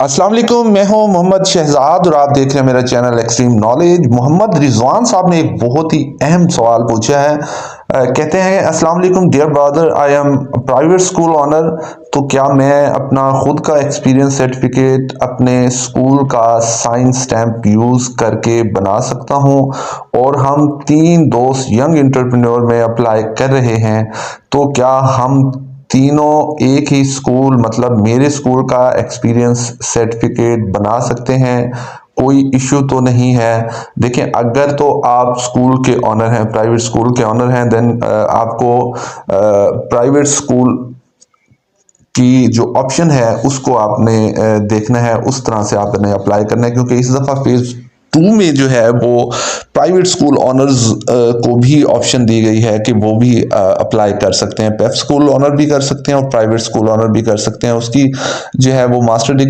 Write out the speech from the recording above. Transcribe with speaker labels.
Speaker 1: अस्सलाम वालेकुम, मैं हूं मोहम्मद शहजाद और आप देख रहे हैं मेरा channel extreme knowledge. Mohammad Rizwan साहब ने एक बहुत ही अहम सवाल पूछा है। कहते हैं अस्सलाम वालेकुम dear brother, I am private school owner. तो क्या मैं अपना खुद का एक्सपीरियंस सर्टिफिकेट अपने स्कूल का साइन स्टैम्प यूज़ करके बना सकता हूं? और हम 3 दोस्त यंग एंटरप्रेन्योर में अप्लाई कर रहे हैं, तो क्या हम तीनों एक ही स्कूल मतलब मेरे स्कूल का एक्सपीरियंस सर्टिफिकेट बना सकते हैं? कोई इश्यू तो नहीं है? देखें, अगर तो आप स्कूल के ऑनर हैं, प्राइवेट स्कूल के ऑनर हैं, देन आपको प्राइवेट स्कूल की जो ऑप्शन है उसको आपने देखना है, उस तरह से आपने अप्लाई करना है, क्योंकि इस दफ़ा फेज़ 2 में जो है वो प्राइवेट स्कूल ऑनर्स को भी ऑप्शन दी गई है कि वो भी अप्लाई कर सकते हैं। पेप स्कूल ऑनर भी कर सकते हैं और प्राइवेट स्कूल ऑनर भी कर सकते हैं। उसकी जो है वो मास्टर डिग्री